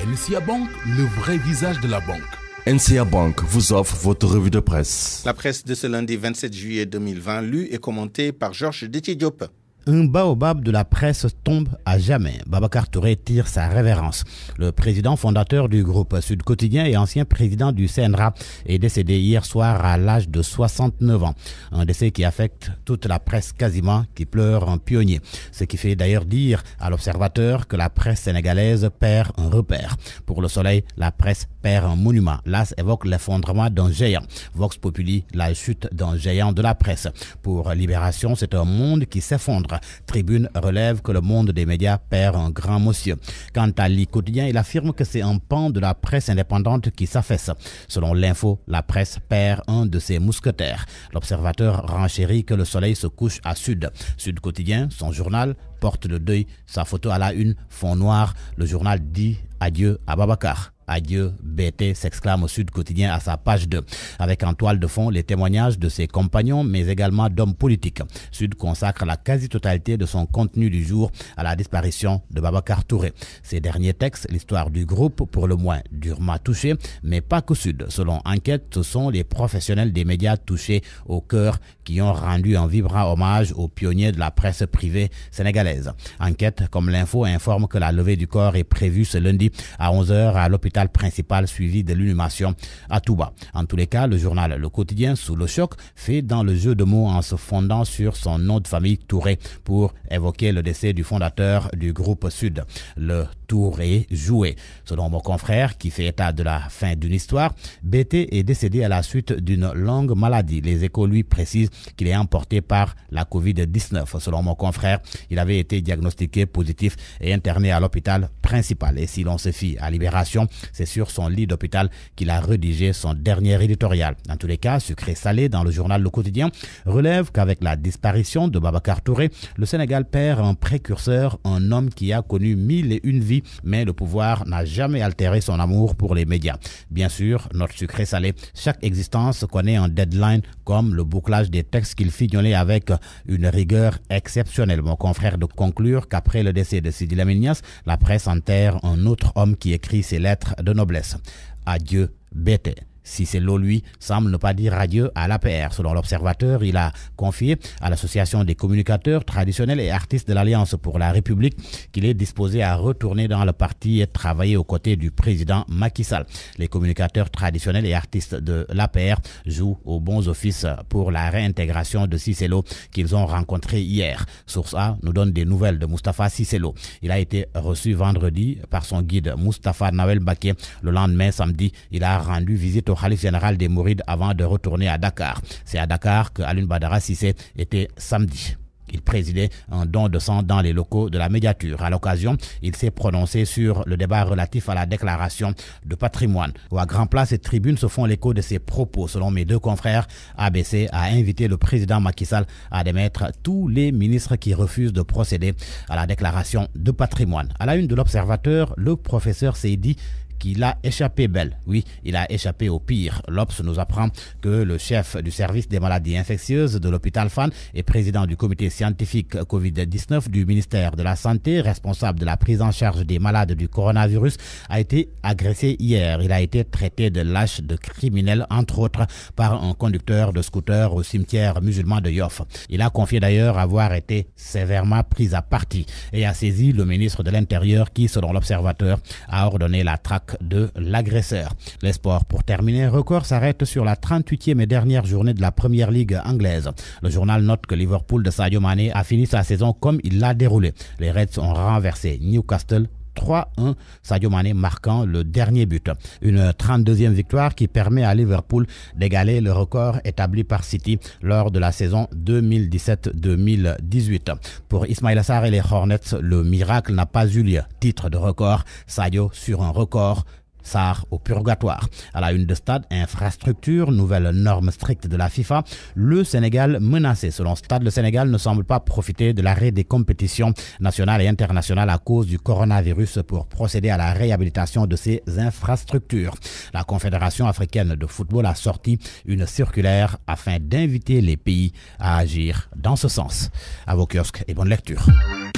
NCA Bank, le vrai visage de la banque. NCA Bank vous offre votre revue de presse. La presse de ce lundi 27 juillet 2020, lue et commentée par Georges Détié-Diop. Un baobab de la presse tombe à jamais. Babacar Touré tire sa révérence. Le président fondateur du groupe Sud Quotidien et ancien président du CNRA est décédé hier soir à l'âge de 69 ans. Un décès qui affecte toute la presse quasiment, qui pleure un pionnier. Ce qui fait d'ailleurs dire à l'Observateur que la presse sénégalaise perd un repère. Pour Le Soleil, la presse perd un monument. L'As évoque l'effondrement d'un géant. Vox Populi, la chute d'un géant de la presse. Pour Libération, c'est un monde qui s'effondre. Tribune relève que le monde des médias perd un grand monsieur. Quant à l'I Quotidien, il affirme que c'est un pan de la presse indépendante qui s'affaisse. Selon l'Info, la presse perd un de ses mousquetaires. L'Observateur renchérit que Le Soleil se couche à Sud. Sud Quotidien, son journal, porte le deuil. Sa photo à la une, fond noir. Le journal dit adieu à Babacar. Adieu, BT, s'exclame au Sud Quotidien à sa page 2. Avec en toile de fond les témoignages de ses compagnons, mais également d'hommes politiques. Sud consacre la quasi-totalité de son contenu du jour à la disparition de Babacar Touré. Ces derniers textes, l'histoire du groupe, pour le moins durement touchée, mais pas qu'au Sud. Selon Enquête, ce sont les professionnels des médias touchés au cœur qui ont rendu un vibrant hommage aux pionniers de la presse privée sénégalaise. Enquête, comme l'Info, informe que la levée du corps est prévue ce lundi à 11h à l'hôpital principal suivi de l'inhumation à Touba. En tous les cas, le journal Le Quotidien, sous le choc, fait dans le jeu de mots en se fondant sur son nom de famille Touré pour évoquer le décès du fondateur du groupe Sud. Le tour est joué. Selon mon confrère, qui fait état de la fin d'une histoire, BT est décédé à la suite d'une longue maladie. Les Échos lui précisent qu'il est emporté par la Covid-19. Selon mon confrère, il avait été diagnostiqué positif et interné à l'hôpital principal. Et si l'on se fie à Libération, c'est sur son lit d'hôpital qu'il a rédigé son dernier éditorial. En tous les cas, sucré-salé dans le journal Le Quotidien relève qu'avec la disparition de Babacar Touré, le Sénégal perd un précurseur, un homme qui a connu 1001 vies, mais le pouvoir n'a jamais altéré son amour pour les médias. Bien sûr, notre sucré-salé, chaque existence connaît un deadline comme le bouclage des textes qu'il fignolait avec une rigueur exceptionnelle. Mon confrère de conclure qu'après le décès de Sidi Lamine Niasse, la presse enterre un autre homme qui écrit ses lettres de noblesse. Adieu, BT. Cissé Lo, lui, semble ne pas dire adieu à l'APR. Selon l'Observateur, il a confié à l'Association des communicateurs traditionnels et artistes de l'Alliance pour la République qu'il est disposé à retourner dans le parti et travailler aux côtés du président Macky Sall. Les communicateurs traditionnels et artistes de l'APR jouent aux bons offices pour la réintégration de Cissé Lo qu'ils ont rencontré hier. Source A nous donne des nouvelles de Moustapha Cissé Lo. Il a été reçu vendredi par son guide Moustapha Nawel Baké. Le lendemain, samedi, il a rendu visite au Khalife général des Mourides avant de retourner à Dakar. C'est à Dakar que Alioune Badara Cissé était samedi. Il présidait un don de sang dans les locaux de la médiature. À l'occasion, il s'est prononcé sur le débat relatif à la déclaration de patrimoine. À Grand Place et Tribune se font l'écho de ses propos. Selon mes deux confrères, ABC a invité le président Macky Sall à démettre tous les ministres qui refusent de procéder à la déclaration de patrimoine. À la une de l'Observateur, le professeur Seydi qu'il a échappé belle. Oui, il a échappé au pire. L'Obs nous apprend que le chef du service des maladies infectieuses de l'hôpital Fann et président du comité scientifique Covid-19 du ministère de la Santé, responsable de la prise en charge des malades du coronavirus, a été agressé hier. Il a été traité de lâche, de criminel, entre autres, par un conducteur de scooter au cimetière musulman de Yoff. Il a confié d'ailleurs avoir été sévèrement pris à partie et a saisi le ministre de l'Intérieur qui, selon l'Observateur, a ordonné la traque de l'agresseur. Les sports pour terminer. Record s'arrête sur la 38e et dernière journée de la Première Ligue anglaise. Le journal note que Liverpool de Sadio Mané a fini sa saison comme il l'a déroulé. Les Reds ont renversé Newcastle 3-1, Sadio Mané marquant le dernier but. Une 32e victoire qui permet à Liverpool d'égaler le record établi par City lors de la saison 2017-2018. Pour Ismaïla Sarr et les Hornets, le miracle n'a pas eu lieu. Titre de record, Sadio sur un record, Sarr au purgatoire. À la une de Stade, infrastructure, nouvelle norme stricte de la FIFA, le Sénégal menacé. Selon Stade, le Sénégal ne semble pas profiter de l'arrêt des compétitions nationales et internationales à cause du coronavirus pour procéder à la réhabilitation de ses infrastructures. La Confédération africaine de football a sorti une circulaire afin d'inviter les pays à agir dans ce sens. À vos kiosques et bonne lecture.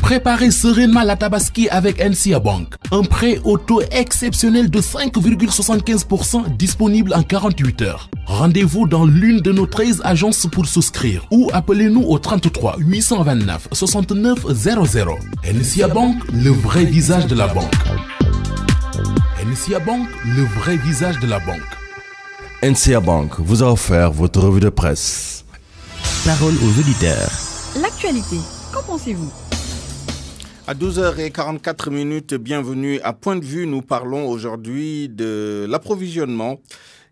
Préparez sereinement la Tabaski avec NCA Bank. Un prêt au taux exceptionnel de 5,75% disponible en 48 heures. Rendez-vous dans l'une de nos 13 agences pour souscrire ou appelez-nous au 33 829 69 00. NCA Bank, le vrai visage de la banque. NCA Bank, le vrai visage de la banque. NCA Bank vous a offert votre revue de presse. Parole aux auditeurs. L'actualité, qu'en pensez-vous ? À 12h44, bienvenue à Point de Vue. Nous parlons aujourd'hui de l'approvisionnement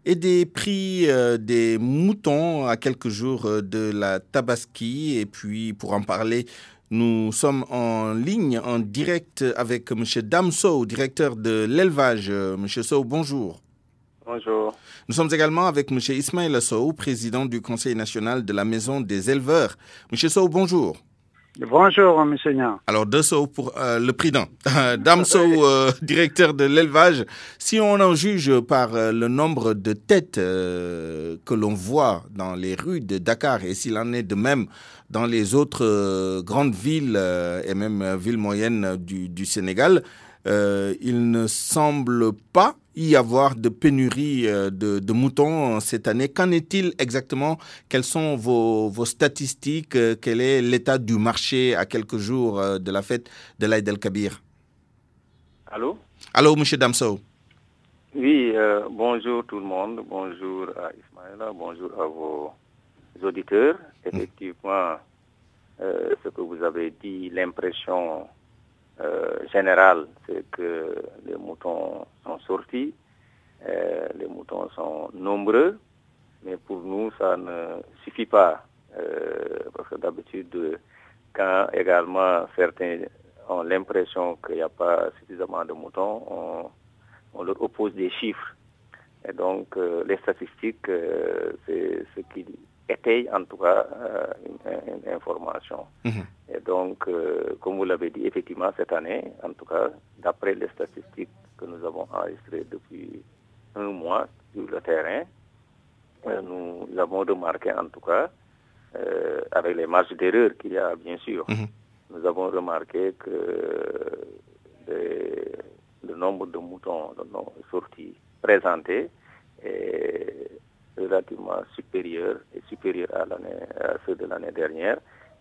et des prix des moutons à quelques jours de la Tabaski. Et puis, pour en parler, nous sommes en ligne, en direct avec M. Dame Sow, directeur de l'élevage. M. Sow, bonjour. Bonjour. Nous sommes également avec M. Ismaïla Sow, président du Conseil national de la Maison des éleveurs. M. Sow, bonjour. Bonjour, M. Nian. Alors, deux Sow pour le prix d'un. Dame Sow, directeur de l'élevage. Si on en juge par le nombre de têtes que l'on voit dans les rues de Dakar, et s'il en est de même dans les autres grandes villes et même villes moyennes du Sénégal, il ne semble pas y avoir de pénurie de moutons cette année. Qu'en est-il exactement? Quelles sont vos statistiques? Quel est l'état du marché à quelques jours de la fête de l'Aïd el-Kabir? Allô? Allô, M. Dame Sow. Oui, bonjour tout le monde. Bonjour à Ismaïla, bonjour à vos auditeurs. Effectivement, ce que vous avez dit, l'impression générale, c'est que les moutons sont sortis, les moutons sont nombreux, mais pour nous, ça ne suffit pas. Parce que d'habitude, quand également certains ont l'impression qu'il n'y a pas suffisamment de moutons, on leur oppose des chiffres. Et donc, les statistiques, c'est ce qui étaye en tout cas une information. Et donc, comme vous l'avez dit, effectivement, cette année, en tout cas, d'après les statistiques que nous avons enregistrées depuis un mois sur le terrain, nous avons remarqué en tout cas, avec les marges d'erreur qu'il y a bien sûr, nous avons remarqué que le nombre de moutons sortis présentés est relativement supérieur à ceux de l'année dernière.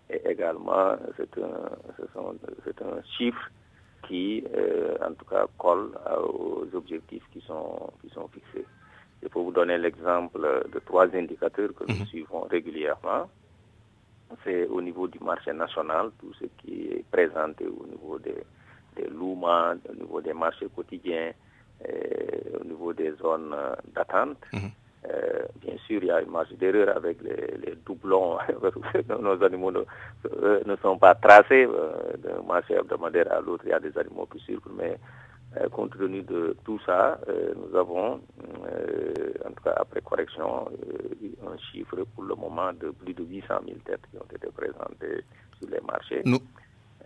Et également, c'est un chiffre qui, en tout cas, colle aux objectifs qui sont fixés. Il faut vous donner l'exemple de 3 indicateurs que nous suivons régulièrement. C'est au niveau du marché national, tout ce qui est présenté au niveau des loumans, au niveau des marchés quotidiens, au niveau des zones d'attente. Bien sûr, il y a une marge d'erreur avec les doublons. Nos animaux ne sont pas tracés d'un marché hebdomadaire à l'autre. Il y a des animaux qui circulent, mais compte tenu de tout ça, nous avons, en tout cas après correction, un chiffre pour le moment de plus de 800 000 têtes qui ont été présentées sur les marchés.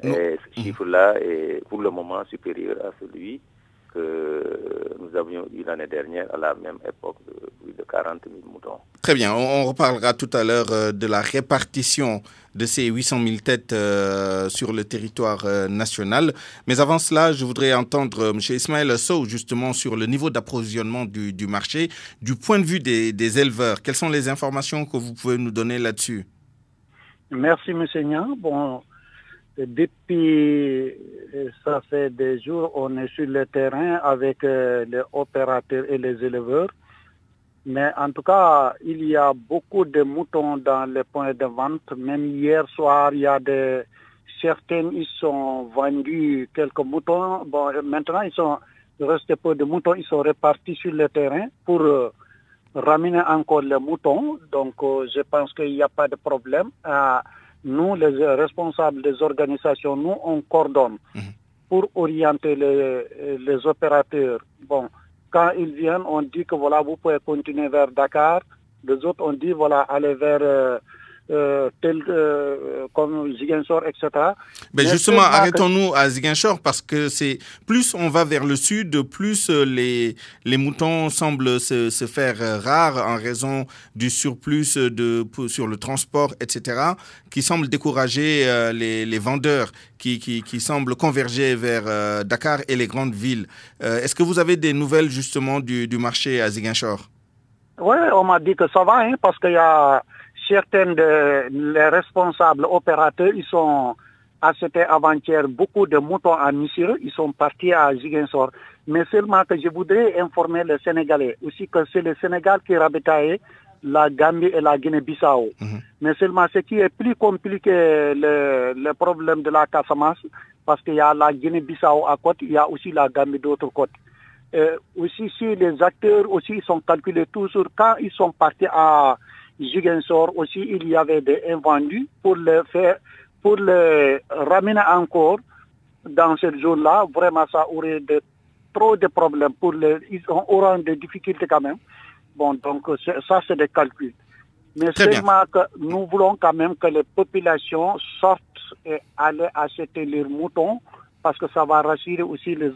Et ce chiffre-là est pour le moment supérieur à celui que nous avions eu l'année dernière à la même époque de plus de 40 000 moutons. Très bien, on reparlera tout à l'heure de la répartition de ces 800 000 têtes sur le territoire national. Mais avant cela, je voudrais entendre M. Ismaël Sow justement sur le niveau d'approvisionnement du marché. Du point de vue des éleveurs, quelles sont les informations que vous pouvez nous donner là-dessus? Merci, M. Niang. Bon, depuis, ça fait des jours, on est sur le terrain avec les opérateurs et les éleveurs. Mais en tout cas, il y a beaucoup de moutons dans les points de vente. Même hier soir, il y a certains, ils sont vendus quelques moutons. Bon, maintenant, il reste peu de moutons, ils sont répartis sur le terrain pour ramener encore les moutons. Donc, je pense qu'il n'y a pas de problème. Nous, les responsables des organisations, nous, on coordonne pour orienter les opérateurs. Bon, quand ils viennent, on dit que voilà, vous pouvez continuer vers Dakar. Les autres, on dit voilà, allez vers comme Ziguinchor, etc. Mais justement, arrêtons-nous à Ziguinchor parce que plus on va vers le sud, plus les moutons semblent se faire rares en raison du surplus sur le transport, etc., qui semble décourager les vendeurs qui semblent converger vers Dakar et les grandes villes. Est-ce que vous avez des nouvelles justement du marché à Ziguinchor? Oui, on m'a dit que ça va, parce qu'il y a certains les responsables opérateurs, ils sont achetés avant-hier beaucoup de moutons à Missirah, ils sont partis à Ziguinchor. Mais seulement que je voudrais informer les Sénégalais aussi que c'est le Sénégal qui ravitaille la Gambie et la Guinée-Bissau. Mais seulement ce qui est plus compliqué, le problème de la Casamance, parce qu'il y a la Guinée-Bissau à côté, il y a aussi la Gambie d'autre côté. Aussi, si les acteurs aussi ils sont calculés toujours, quand ils sont partis à Ziguinchor aussi, il y avait des invendus pour les ramener encore dans cette zone-là. Vraiment, ça aurait trop de problèmes ils auront des difficultés quand même. Bon, donc ça, c'est des calculs. Mais seulement que nous voulons quand même que les populations sortent et aillent acheter leurs moutons parce que ça va rassurer aussi les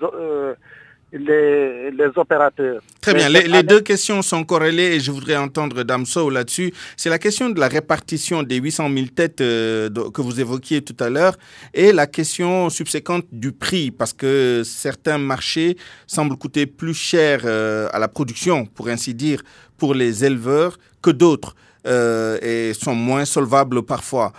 opérateurs. Très bien. Les deux questions sont corrélées et je voudrais entendre Dame Sow là-dessus. C'est la question de la répartition des 800 000 têtes que vous évoquiez tout à l'heure et la question subséquente du prix parce que certains marchés semblent coûter plus cher à la production, pour ainsi dire, pour les éleveurs que d'autres. Et sont moins solvables parfois.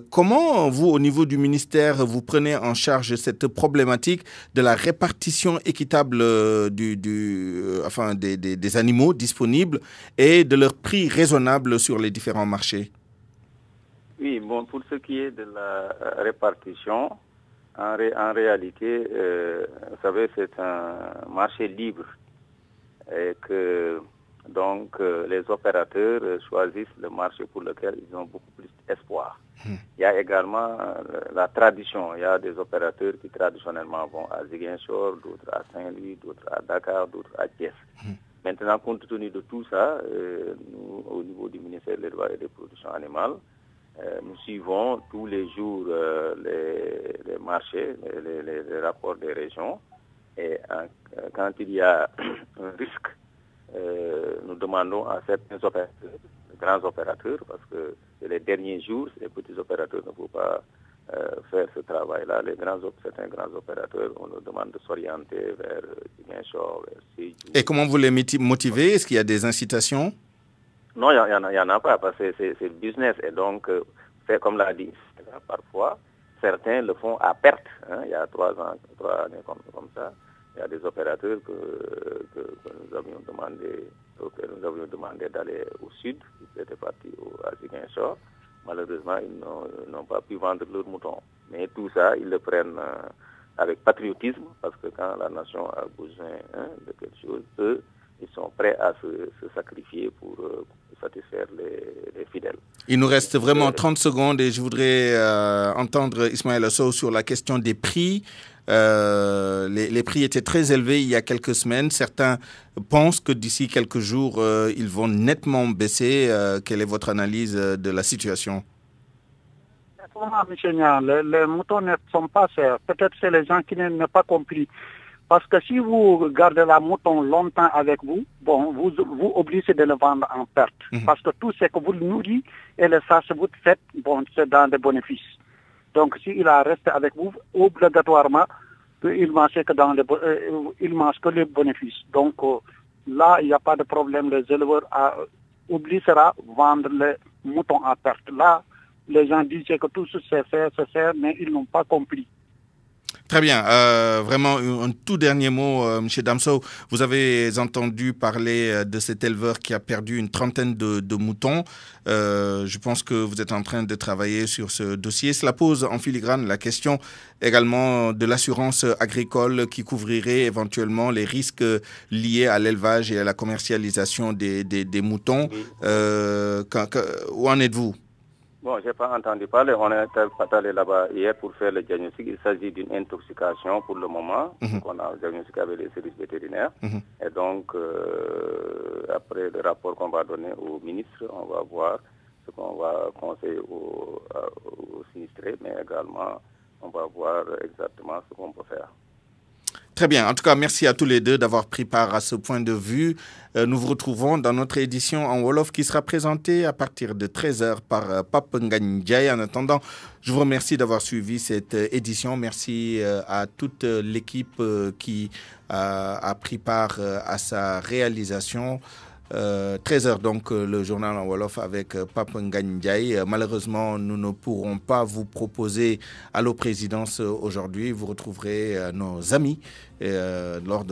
Comment vous, au niveau du ministère, vous prenez en charge cette problématique de la répartition équitable des animaux disponibles et de leur prix raisonnable sur les différents marchés? Oui, bon, pour ce qui est de la répartition, en réalité, vous savez, c'est un marché libre et que donc, les opérateurs choisissent le marché pour lequel ils ont beaucoup plus d'espoir. Il y a également la tradition. Il y a des opérateurs qui traditionnellement vont à Ziguinchor, d'autres à Saint-Louis, d'autres à Dakar, d'autres à Thiès. Maintenant, compte tenu de tout ça, nous, au niveau du ministère de l'Élevage et des Productions Animales, nous suivons tous les jours les marchés, les rapports des régions. Et quand il y a un risque, nous demandons à certains opérateurs, grands opérateurs, parce que les derniers jours, les petits opérateurs ne peuvent pas faire ce travail-là. Certains grands opérateurs, on nous demande de s'orienter vers Ziguinchor, vers Sédhiou. Et comment vous les motivez? Est-ce qu'il y a des incitations? Non, il n'y en a pas, parce que c'est business. Et donc, c'est comme l'a dit, parfois, certains le font à perte. Il y a 3 années comme ça. Il y a des opérateurs que nous avions demandé d'aller au sud. Ils étaient partis à Ziguinchor. Malheureusement, ils n'ont pas pu vendre leurs moutons. Mais tout ça, ils le prennent avec patriotisme, parce que quand la nation a besoin de quelque chose, eux, ils sont prêts à se sacrifier pour satisfaire les fidèles. Il nous reste vraiment 30 secondes et je voudrais entendre Ismaël Sow sur la question des prix. Les prix étaient très élevés il y a quelques semaines. Certains pensent que d'ici quelques jours, ils vont nettement baisser. Quelle est votre analyse de la situation? Les moutons ne sont pas chers. Peut-être c'est les gens qui n'ont pas compris. Parce que si vous gardez la mouton longtemps avec vous, vous obligez de le vendre en perte. Parce que tout ce que vous nourrissez et le sache vous faites, c'est dans des bénéfices. Donc s'il a resté avec vous, obligatoirement, il ne mange que les bénéfices. Donc là, il n'y a pas de problème. Les éleveurs obligera de vendre les moutons en perte. Là, les gens disaient que tout c'est fait, mais ils n'ont pas compris. Très bien. Vraiment, un tout dernier mot, M. Damso. Vous avez entendu parler de cet éleveur qui a perdu une trentaine de moutons. Je pense que vous êtes en train de travailler sur ce dossier. Cela pose en filigrane la question également de l'assurance agricole qui couvrirait éventuellement les risques liés à l'élevage et à la commercialisation des moutons. Où en êtes-vous? Bon, je n'ai pas entendu parler. On est allé là-bas hier pour faire le diagnostic. Il s'agit d'une intoxication pour le moment. On a diagnostiqué avec les services vétérinaires. Et donc, après le rapport qu'on va donner au ministre, on va voir ce qu'on va conseiller aux sinistrés, mais également, on va voir exactement ce qu'on peut faire. Très bien. En tout cas, merci à tous les deux d'avoir pris part à ce point de vue. Nous vous retrouvons dans notre édition en Wolof qui sera présentée à partir de 13h par Pape Ngagne Ndiaye. En attendant, je vous remercie d'avoir suivi cette édition. Merci à toute l'équipe qui a pris part à sa réalisation. 13h donc le journal en Wolof avec Pape Ngagne Ndiaye. Malheureusement, nous ne pourrons pas vous proposer Allo Présidence aujourd'hui. Vous retrouverez nos amis lors de